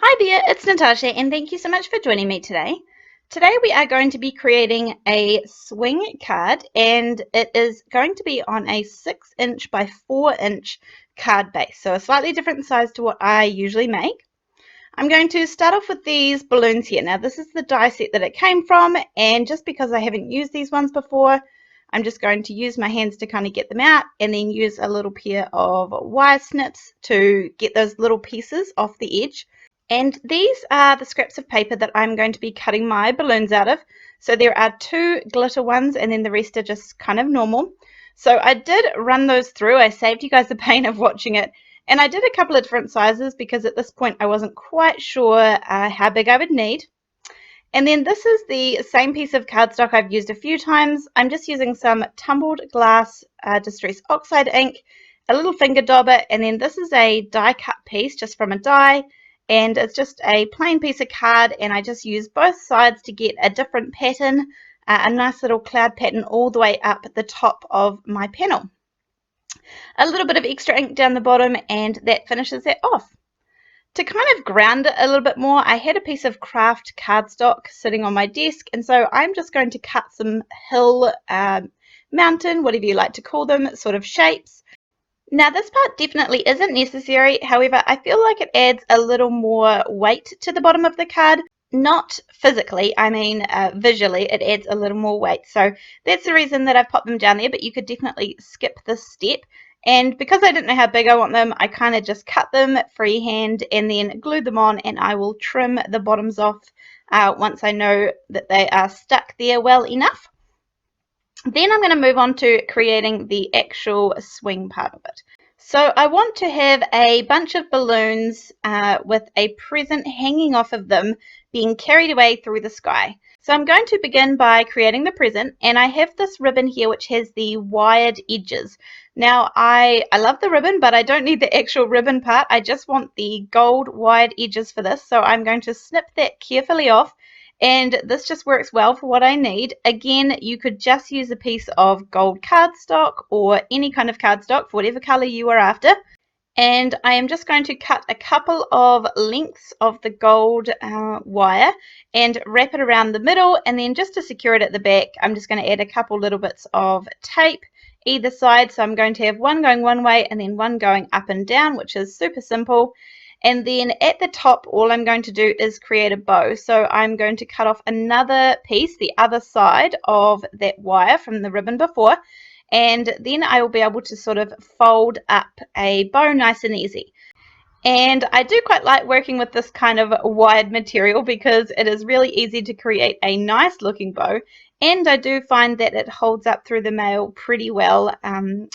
Hi there, it's Natasha and thank you so much for joining me today. Today we are going to be creating a swing card and it is going to be on a 6" by 4" card base, so a slightly different size to what I usually make. I'm going to start off with these balloons here. Now this is the die set that it came from, and just because I haven't used these ones before, I'm just going to use my hands to kind of get them out and then use a little pair of wire snips to get those little pieces off the edge. And these are the scraps of paper that I'm going to be cutting my balloons out of. So there are 2 glitter ones and then the rest are just kind of normal. So I did run those through. I saved you guys the pain of watching it. And I did a couple of different sizes because at this point I wasn't quite sure how big I would need. And then this is the same piece of cardstock I've used a few times. I'm just using some Tumbled glass Distress Oxide ink, a little finger dauber, and then this is a die cut piece just from a die. And it's just a plain piece of card, and I just use both sides to get a different pattern, a nice little cloud pattern all the way up at the top of my panel. A little bit of extra ink down the bottom, and that finishes it off. To kind of ground it a little bit more, I had a piece of craft cardstock sitting on my desk, and so I'm just going to cut some hill, mountain, whatever you like to call them, sort of shapes. Now this part definitely isn't necessary, however I feel like it adds a little more weight to the bottom of the card. Not physically, I mean visually it adds a little more weight. So that's the reason that I've popped them down there, but you could definitely skip this step. And because I didn't know how big I want them, I kind of just cut them freehand and then glued them on, and I will trim the bottoms off once I know that they are stuck there well enough. Then I'm going to move on to creating the actual swing part of it. So I want to have a bunch of balloons with a present hanging off of them being carried away through the sky. So I'm going to begin by creating the present, and I have this ribbon here which has the wired edges. Now I love the ribbon, but I don't need the actual ribbon part. I just want the gold wired edges for this, so I'm going to snip that carefully off. And this just works well for what I need. Again, you could just use a piece of gold cardstock or any kind of cardstock for whatever color you are after. And I am just going to cut a couple of lengths of the gold wire and wrap it around the middle, and then just to secure it at the back, I'm just going to add a couple little bits of tape either side. So I'm going to have one going one way and then one going up and down, which is super simple. And then at the top, all I'm going to do is create a bow. So I'm going to cut off another piece, the other side of that wire from the ribbon before, and then I will be able to sort of fold up a bow nice and easy. And I do quite like working with this kind of wired material because it is really easy to create a nice looking bow, and I do find that it holds up through the mail pretty well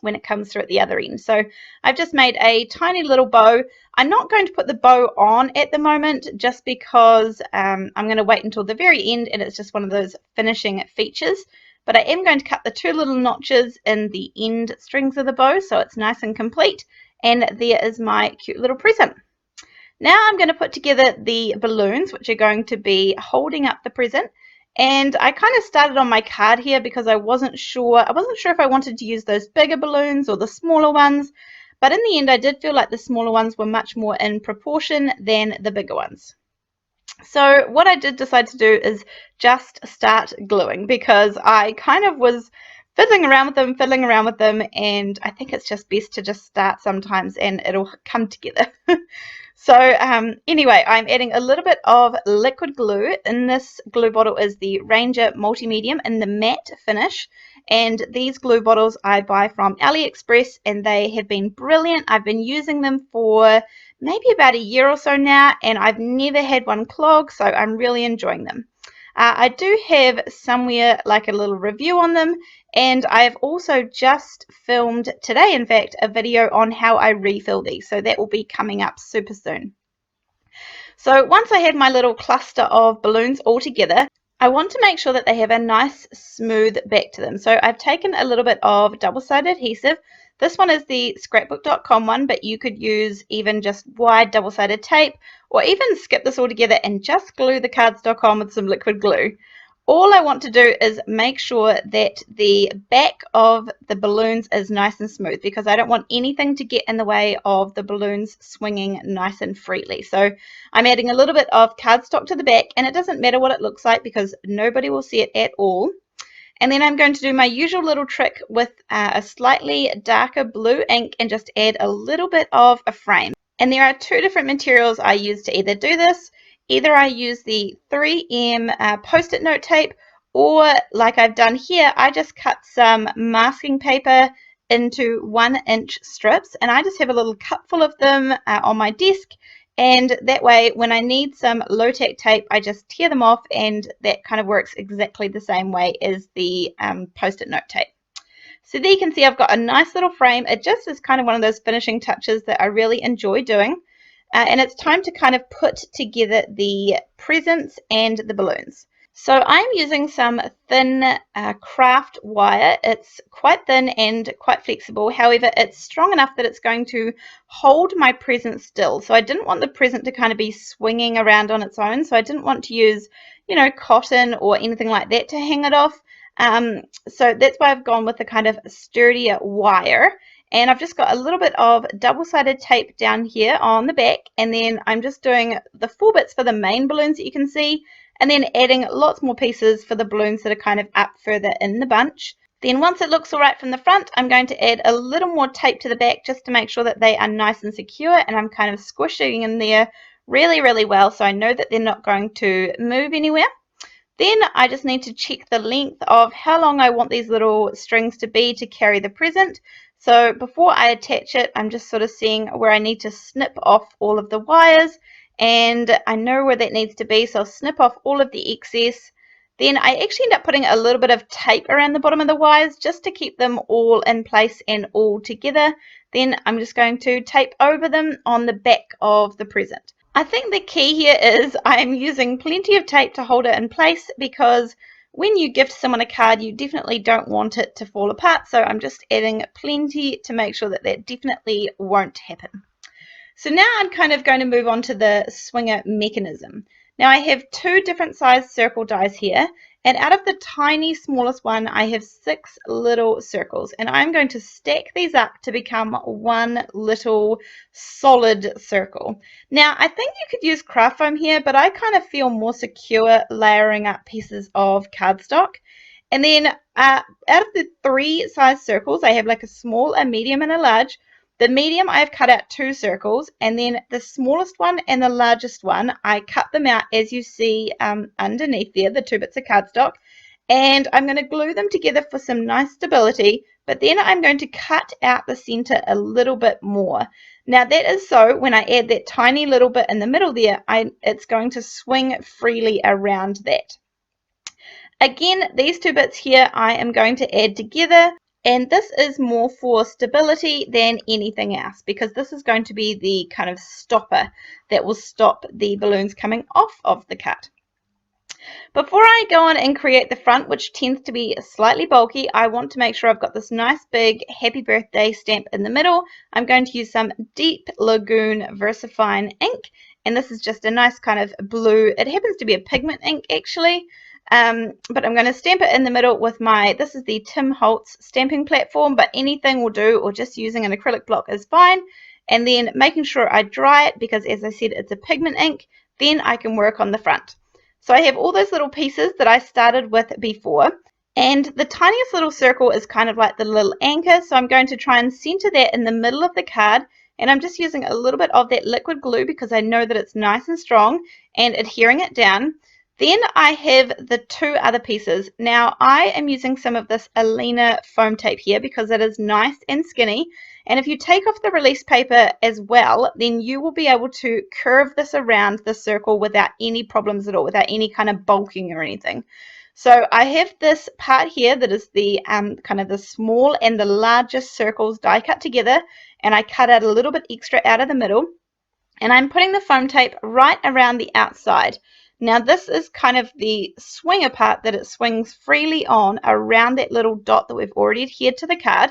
when it comes through at the other end. So I've just made a tiny little bow. I'm not going to put the bow on at the moment just because I'm going to wait until the very end, and it's just one of those finishing features. But I am going to cut the 2 little notches in the end strings of the bow so it's nice and complete. And there is my cute little present. Now I'm going to put together the balloons which are going to be holding up the present. And I kind of started on my card here because I wasn't sure if I wanted to use those bigger balloons or the smaller ones. But in the end I did feel like the smaller ones were much more in proportion than the bigger ones. So what I did decide to do is just start gluing because I kind of was fiddling around with them, and I think it's just best to just start sometimes and it'll come together. So anyway, I'm adding a little bit of liquid glue. In this glue bottle is the Ranger Multi-Medium in the matte finish, and these glue bottles I buy from AliExpress and they have been brilliant. I've been using them for maybe about a year or so now, and I've never had one clog, so I'm really enjoying them. I do have somewhere like a little review on them, and I've also just filmed today, in fact, a video on how I refill these, so that will be coming up super soon. So once I had my little cluster of balloons all together, I want to make sure that they have a nice smooth back to them. So I've taken a little bit of double-sided adhesive. This one is the scrapbook.com one, but you could use even just wide double-sided tape, or even skip this all together and just glue the cardstock on with some liquid glue. all I want to do is make sure that the back of the balloons is nice and smooth, because I don't want anything to get in the way of the balloons swinging nice and freely. So I'm adding a little bit of cardstock to the back, and it doesn't matter what it looks like because nobody will see it at all. And then I'm going to do my usual little trick with a slightly darker blue ink and just add a little bit of a frame. And there are two different materials I use to either do this. Either I use the 3M post-it note tape, or like I've done here, I just cut some masking paper into 1-inch strips, and I just have a little cup full of them on my desk. And that way, when I need some low-tack tape, I just tear them off, and that kind of works exactly the same way as the post-it note tape. So there you can see I've got a nice little frame. It just is kind of one of those finishing touches that I really enjoy doing. And it's time to kind of put together the presents and the balloons. So I'm using some thin craft wire. It's quite thin and quite flexible. However, it's strong enough that it's going to hold my present still. So I didn't want the present to kind of be swinging around on its own. So I didn't want to use, cotton or anything like that to hang it off. So that's why I've gone with the kind of sturdier wire. And I've just got a little bit of double-sided tape down here on the back. And then I'm just doing the 4 bits for the main balloons that you can see, and then adding lots more pieces for the balloons that are kind of up further in the bunch. Then once it looks all right from the front, I'm going to add a little more tape to the back just to make sure that they are nice and secure, and I'm kind of squishing in there really, really well so I know that they're not going to move anywhere. Then I just need to check the length of how long I want these little strings to be to carry the present. So before I attach it, I'm just sort of seeing where I need to snip off all of the wires, and I know where that needs to be, so I'll snip off all of the excess. Then I actually end up putting a little bit of tape around the bottom of the wires just to keep them all in place and all together. Then I'm just going to tape over them on the back of the present. I think the key here is I'm using plenty of tape to hold it in place, because when you gift someone a card, you definitely don't want it to fall apart. So I'm just adding plenty to make sure that that definitely won't happen. So now I'm kind of going to move on to the swinger mechanism. Now I have 2 different size circle dies here, and out of the tiny smallest one I have 6 little circles, and I'm going to stack these up to become one little solid circle. Now I think you could use craft foam here, but I kind of feel more secure layering up pieces of cardstock. And then out of the 3 size circles, I have like a small, a medium, and a large. The medium, I've cut out 2 circles, and then the smallest one and the largest one, I cut them out as you see underneath there, the 2 bits of cardstock, and I'm going to glue them together for some nice stability, but then I'm going to cut out the center a little bit more. Now that is so when I add that tiny little bit in the middle there, it's going to swing freely around that. Again, these 2 bits here I am going to add together. And this is more for stability than anything else, because this is going to be the kind of stopper that will stop the balloons coming off of the card. Before I go on and create the front, which tends to be slightly bulky, I want to make sure I've got this nice big happy birthday stamp in the middle. I'm going to use some Deep Lagoon VersaFine ink, and this is just a nice kind of blue. It happens to be a pigment ink actually. But I'm going to stamp it in the middle with this is the Holtz stamping platform, but anything will do, or just using an acrylic block is fine. And then making sure I dry it, because as I said, it's a pigment ink, then I can work on the front. So I have all those little pieces that I started with before, and the tiniest little circle is kind of like the little anchor, so I'm going to try and center that in the middle of the card, and I'm just using a little bit of that liquid glue because I know that it's nice and strong and adhering it down. Then I have the 2 other pieces. Now I am using some of this Alina foam tape here because it is nice and skinny, and if you take off the release paper as well, then you will be able to curve this around the circle without any problems at all, without any kind of bulking or anything. So I have this part here that is the kind of the small and the largest circles die cut together, and I cut out a little bit extra out of the middle, and I'm putting the foam tape right around the outside. Now this is kind of the swinger part that it swings freely on around that little dot that we've already adhered to the card.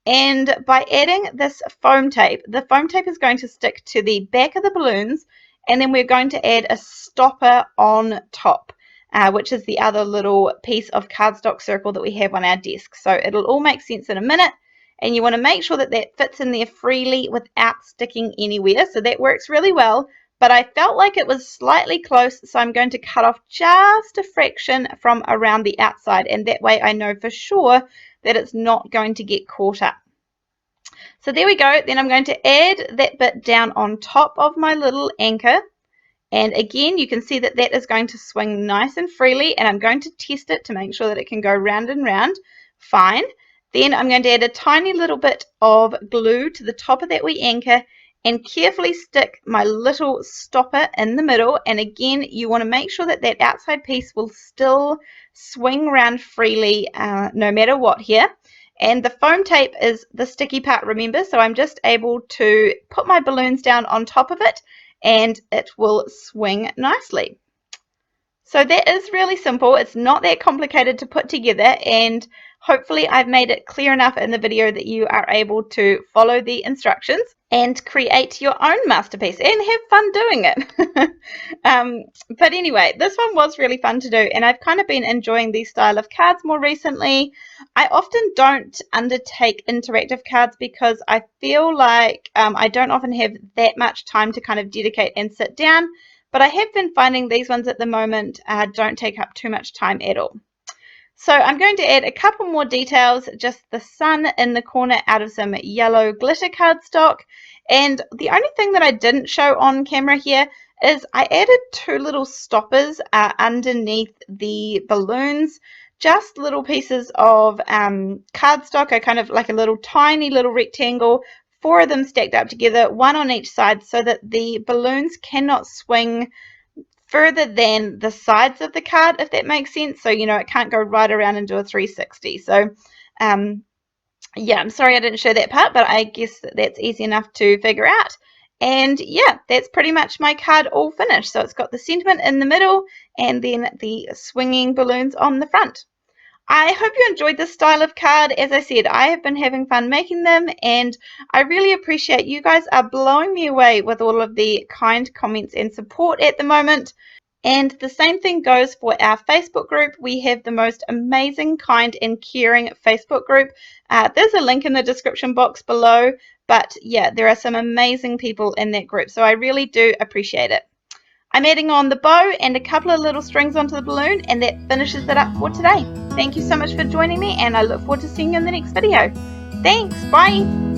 And by adding this foam tape, the foam tape is going to stick to the back of the balloons, and then we're going to add a stopper on top. which is the other little piece of cardstock circle that we have on our desk. So it'll all make sense in a minute, and you want to make sure that that fits in there freely without sticking anywhere. So that works really well, but I felt like it was slightly close, so I'm going to cut off just a fraction from around the outside, and that way I know for sure that it's not going to get caught up. So there we go. Then I'm going to add that bit down on top of my little anchor. And again, you can see that that is going to swing nice and freely, and I'm going to test it to make sure that it can go round and round. Fine. Then I'm going to add a tiny little bit of glue to the top of that wee anchor and carefully stick my little stopper in the middle. And again, you want to make sure that that outside piece will still swing around freely no matter what here. And the foam tape is the sticky part, remember, so I'm just able to put my balloons down on top of it and it will swing nicely. So that is really simple. It's not that complicated to put together, and hopefully I've made it clear enough in the video that you are able to follow the instructions and create your own masterpiece and have fun doing it. But anyway, this one was really fun to do, and I've kind of been enjoying these style of cards more recently. I often don't undertake interactive cards because I feel like I don't often have that much time to kind of dedicate and sit down, but I have been finding these ones at the moment don't take up too much time at all. So I'm going to add a couple more details, just the sun in the corner out of some yellow glitter cardstock. And the only thing that I didn't show on camera here is I added two little stoppers underneath the balloons, just little pieces of cardstock, are kind of like a little tiny little rectangle, 4 of them stacked up together, 1 on each side, so that the balloons cannot swing further than the sides of the card, if that makes sense. So, you know, it can't go right around and do a 360. So, yeah, I'm sorry I didn't show that part, but I guess that's easy enough to figure out. And yeah, that's pretty much my card all finished. So it's got the sentiment in the middle and then the swinging balloons on the front. I hope you enjoyed this style of card. As I said, I have been having fun making them, and I really appreciate you guys are blowing me away with all of the kind comments and support at the moment. And the same thing goes for our Facebook group. We have the most amazing, kind and caring Facebook group. There's a link in the description box below, but yeah, there are some amazing people in that group, so I really do appreciate it. I'm adding on the bow and a couple of little strings onto the balloon, and that finishes it up for today. Thank you so much for joining me, and I look forward to seeing you in the next video. Thanks, bye!